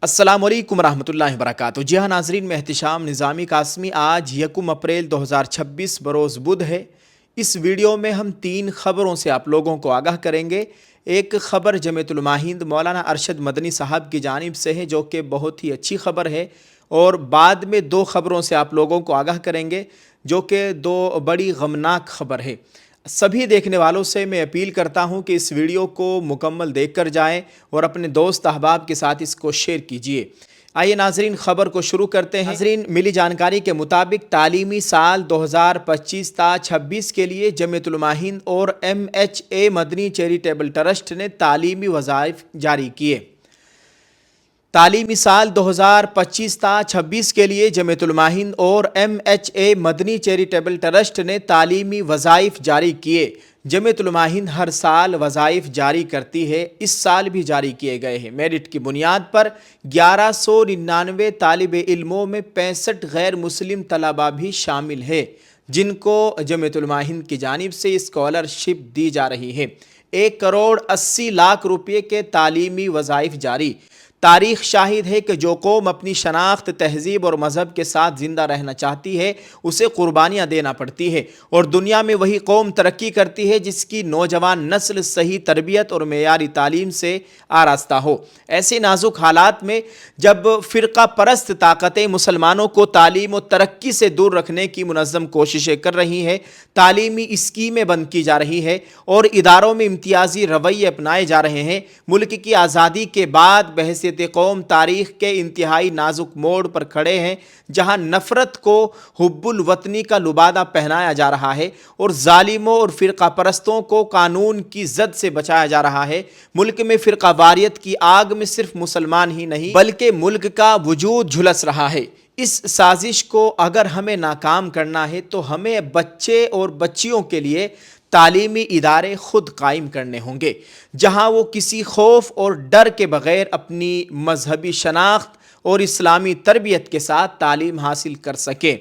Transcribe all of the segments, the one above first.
السلام علیکم ورحمۃ اللہ وبرکاتہ۔ جی ہاں ناظرین، میں احتشام نظامی قاسمی۔ آج 1 اپریل 2026 بروز بدھ ہے۔ اس ویڈیو میں ہم 3 خبروں سے آپ لوگوں کو آگاہ کریں گے۔ ایک خبر جمیعت علماء ہند مولانا ارشد مدنی صاحب کی جانب سے ہے، جو کہ بہت ہی اچھی خبر ہے، اور بعد میں 2 خبروں سے آپ لوگوں کو آگاہ کریں گے، جو کہ 2 بڑی غمناک خبر ہے۔ سبھی دیکھنے والوں سے میں اپیل کرتا ہوں کہ اس ویڈیو کو مکمل دیکھ کر جائیں اور اپنے دوست احباب کے ساتھ اس کو شیئر کیجئے۔ آئیے ناظرین، خبر کو شروع کرتے ہیں۔ ناظرین، ملی جانکاری کے مطابق تعلیمی سال 2025 تا 26 کے لیے جمیعت علماء ہند اور MHA مدنی چیریٹیبل ٹرسٹ نے تعلیمی وظائف جاری کیے۔ تعلیمی سال 2025 تا 26 کے لیے جمیعت علماء ہند اور MHA مدنی چیریٹیبل ٹرسٹ نے تعلیمی وظائف جاری کیے۔ جمیعت علماء ہند ہر سال وظائف جاری کرتی ہے، اس سال بھی جاری کیے گئے ہیں۔ میرٹ کی بنیاد پر 1199 طالب علموں میں 65 غیر مسلم طلباء بھی شامل ہیں، جن کو جمیعت علماء ہند کی جانب سے اسکالرشپ دی جا رہی ہے۔ 1,80,00,000 روپے کے تعلیمی وظائف جاری۔ تاریخ شاہد ہے کہ جو قوم اپنی شناخت، تہذیب اور مذہب کے ساتھ زندہ رہنا چاہتی ہے، اسے قربانیاں دینا پڑتی ہے، اور دنیا میں وہی قوم ترقی کرتی ہے جس کی نوجوان نسل صحیح تربیت اور معیاری تعلیم سے آراستہ ہو۔ ایسے نازک حالات میں جب فرقہ پرست طاقتیں مسلمانوں کو تعلیم و ترقی سے دور رکھنے کی منظم کوششیں کر رہی ہیں، تعلیمی اسکیمیں بند کی جا رہی ہیں اور اداروں میں امتیازی رویے اپنائے جا رہے ہیں، ملک کی آزادی کے بعد بحیثیت قوم تاریخ کے انتہائی نازک موڑ پر کھڑے ہیں، جہاں نفرت کو حب الوطنی کا لبادہ پہنایا جا رہا ہے اور ظالموں اور فرقہ پرستوں کو قانون کی زد سے بچایا جا رہا ہے۔ ملک میں فرقہ واریت کی آگ میں صرف مسلمان ہی نہیں بلکہ ملک کا وجود جھلس رہا ہے۔ اس سازش کو اگر ہمیں ناکام کرنا ہے تو ہمیں بچے اور بچیوں کے لیے تعلیمی ادارے خود قائم کرنے ہوں گے، جہاں وہ کسی خوف اور ڈر کے بغیر اپنی مذہبی شناخت اور اسلامی تربیت کے ساتھ تعلیم حاصل کر سکیں۔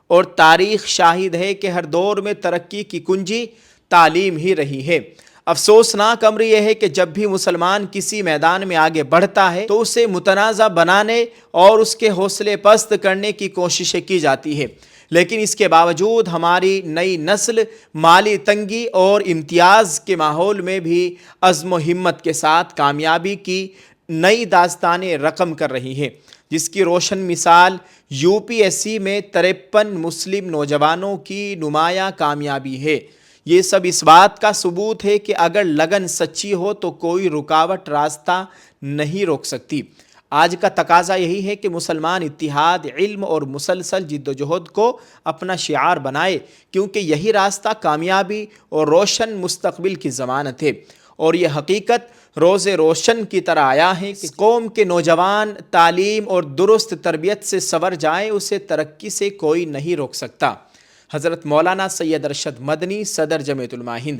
اور تاریخ شاہد ہے کہ ہر دور میں ترقی کی کنجی تعلیم ہی رہی ہے۔ افسوسناک امر یہ ہے کہ جب بھی مسلمان کسی میدان میں آگے بڑھتا ہے تو اسے متنازع بنانے اور اس کے حوصلے پست کرنے کی کوششیں کی جاتی ہے، لیکن اس کے باوجود ہماری نئی نسل مالی تنگی اور امتیاز کے ماحول میں بھی عزم و ہمت کے ساتھ کامیابی کی نئی داستانیں رقم کر رہی ہے، جس کی روشن مثال UPSC میں 53 مسلم نوجوانوں کی نمایاں کامیابی ہے۔ یہ سب اس بات کا ثبوت ہے کہ اگر لگن سچی ہو تو کوئی رکاوٹ راستہ نہیں روک سکتی۔ آج کا تقاضا یہی ہے کہ مسلمان اتحاد، علم اور مسلسل جد و جہد کو اپنا شعار بنائے، کیونکہ یہی راستہ کامیابی اور روشن مستقبل کی ضمانت ہے۔ اور یہ حقیقت روز روشن کی طرح آیا ہے کہ قوم کے نوجوان تعلیم اور درست تربیت سے سنور جائیں، اسے ترقی سے کوئی نہیں روک سکتا۔ حضرت مولانا سید ارشد مدنی، صدر جمیعت علماء ہند۔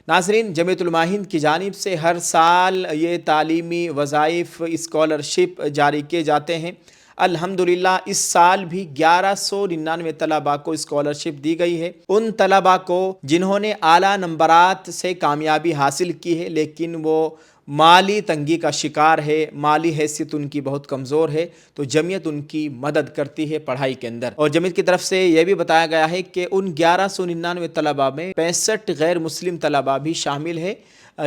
ناظرین، جمیعت علماء ہند کی جانب سے ہر سال یہ تعلیمی وظائف اسکالرشپ جاری کیے جاتے ہیں۔ الحمدللہ اس سال بھی 1199 طلباء کو اسکالرشپ دی گئی ہے۔ ان طلباء کو جنہوں نے اعلیٰ نمبرات سے کامیابی حاصل کی ہے لیکن وہ مالی تنگی کا شکار ہے، مالی حیثیت ان کی بہت کمزور ہے، تو جمعیت ان کی مدد کرتی ہے پڑھائی کے اندر۔ اور جمعیت کی طرف سے یہ بھی بتایا گیا ہے کہ ان 1199 طلباء میں 65 غیر مسلم طلباء بھی شامل ہیں،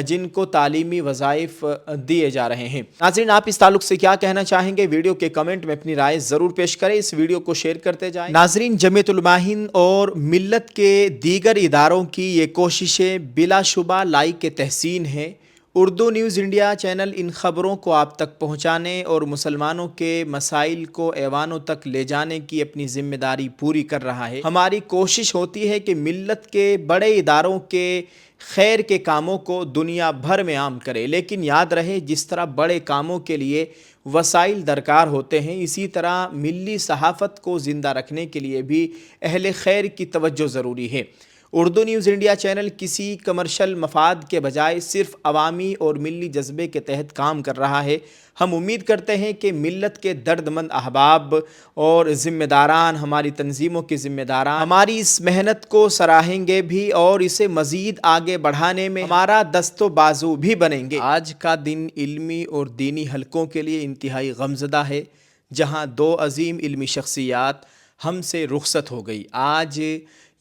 جن کو تعلیمی وظائف دیے جا رہے ہیں۔ ناظرین، آپ اس تعلق سے کیا کہنا چاہیں گے؟ ویڈیو کے کمنٹ میں اپنی رائے ضرور پیش کریں، اس ویڈیو کو شیئر کرتے جائیں۔ ناظرین، جمیعت علماء ہند اور ملت کے دیگر اداروں کی یہ کوششیں بلا شبہ لائق تحسین ہیں۔ اردو نیوز انڈیا چینل ان خبروں کو آپ تک پہنچانے اور مسلمانوں کے مسائل کو ایوانوں تک لے جانے کی اپنی ذمہ داری پوری کر رہا ہے۔ ہماری کوشش ہوتی ہے کہ ملت کے بڑے اداروں کے خیر کے کاموں کو دنیا بھر میں عام کرے، لیکن یاد رہے جس طرح بڑے کاموں کے لیے وسائل درکار ہوتے ہیں، اسی طرح ملی صحافت کو زندہ رکھنے کے لیے بھی اہل خیر کی توجہ ضروری ہے۔ اردو نیوز انڈیا چینل کسی کمرشل مفاد کے بجائے صرف عوامی اور ملی جذبے کے تحت کام کر رہا ہے۔ ہم امید کرتے ہیں کہ ملت کے درد مند احباب اور ذمہ داران، ہماری تنظیموں کے ذمہ داران ہماری اس محنت کو سراہیں گے بھی اور اسے مزید آگے بڑھانے میں ہمارا دست و بازو بھی بنیں گے۔ آج کا دن علمی اور دینی حلقوں کے لیے انتہائی غمزدہ ہے، جہاں دو عظیم علمی شخصیات ہم سے رخصت ہو گئی۔ آج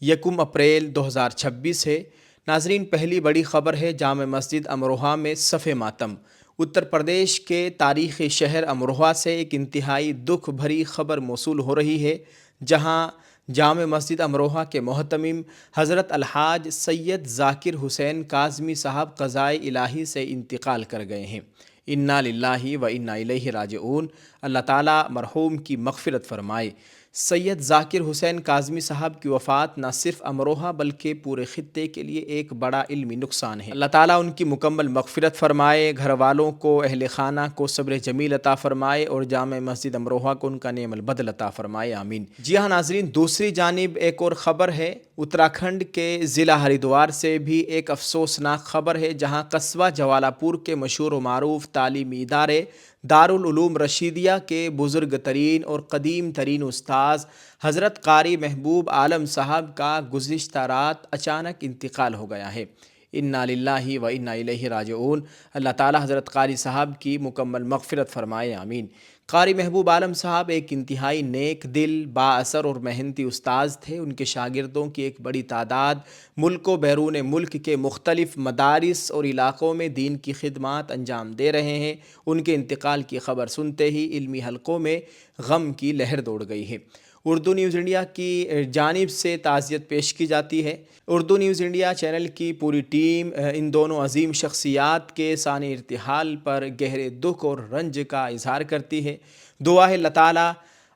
1 اپریل 2026 ہے۔ ناظرین، پہلی بڑی خبر ہے جامع مسجد امروہہ میں صف ماتم۔ اتر پردیش کے تاریخی شہر امروہہ سے ایک انتہائی دکھ بھری خبر موصول ہو رہی ہے، جہاں جامع مسجد امروہہ کے محتمم حضرت الحاج سید ذاکر حسین کاظمی صاحب قضائے الہی سے انتقال کر گئے ہیں۔ انا للہ و انا الیہ راجعون۔ اللہ تعالیٰ مرحوم کی مغفرت فرمائے۔ سید ذاکر حسین کاظمی صاحب کی وفات نہ صرف امروہہ بلکہ پورے خطے کے لیے ایک بڑا علمی نقصان ہے۔ اللہ تعالیٰ ان کی مکمل مغفرت فرمائے، گھر والوں کو، اہل خانہ کو صبر جمیل عطا فرمائے اور جامع مسجد امروہہ کو ان کا نعم البدل عطا فرمائے، آمین۔ جی ہاں ناظرین، دوسری جانب ایک اور خبر ہے۔ اتراکھنڈ کے ضلع ہریدوار سے بھی ایک افسوسناک خبر ہے، جہاں قصبہ جوالہ پور کے مشہور و معروف تعلیمی ادارے دارالعلوم رشیدیہ کے بزرگ ترین اور قدیم ترین استاذ حضرت قاری محبوب عالم صاحب کا گزشتہ رات اچانک انتقال ہو گیا ہے۔ انا للہ و انا الیہ راجعون۔ اللہ تعالی حضرت قاری صاحب کی مکمل مغفرت فرمائے، آمین۔ قاری محبوب عالم صاحب ایک انتہائی نیک دل، با اثر اور محنتی استاذ تھے۔ ان کے شاگردوں کی ایک بڑی تعداد ملک و بیرون ملک کے مختلف مدارس اور علاقوں میں دین کی خدمات انجام دے رہے ہیں۔ ان کے انتقال کی خبر سنتے ہی علمی حلقوں میں غم کی لہر دوڑ گئی ہے۔ اردو نیوز انڈیا کی جانب سے تعزیت پیش کی جاتی ہے۔ اردو نیوز انڈیا چینل کی پوری ٹیم ان دونوں عظیم شخصیات کے ثانی ارتحال پر گہرے دکھ اور رنج کا اظہار کرتی ہے۔ دعا ہے اللہ تعالیٰ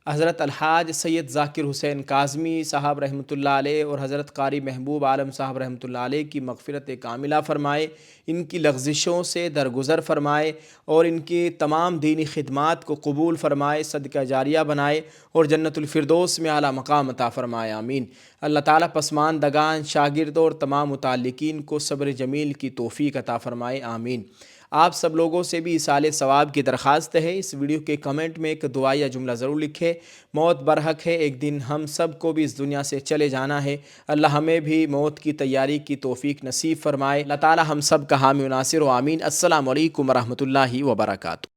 حضرت الحاج سید ذاکر حسین کاظمی صاحب رحمۃ اللہ علیہ اور حضرت قاری محبوب عالم صاحب رحمۃ اللہ علیہ کی مغفرت کاملہ فرمائے، ان کی لغزشوں سے درگزر فرمائے اور ان کی تمام دینی خدمات کو قبول فرمائے، صدقہ جاریہ بنائے اور جنت الفردوس میں اعلیٰ مقام عطا فرمائے، آمین۔ اللہ تعالیٰ پسماندگان، شاگردوں اور تمام متعلقین کو صبر جمیل کی توفیق عطا فرمائے، آمین۔ آپ سب لوگوں سے بھی ایصال ثواب کی درخواست ہے، اس ویڈیو کے کمنٹ میں ایک دعائیہ جملہ ضرور لکھیں۔ موت برحق ہے، ایک دن ہم سب کو بھی اس دنیا سے چلے جانا ہے۔ اللہ ہمیں بھی موت کی تیاری کی توفیق نصیب فرمائے۔ اللہ تعالی ہم سب کا حامی و ناصر و آمین۔ السلام علیکم ورحمۃ اللہ وبرکاتہ۔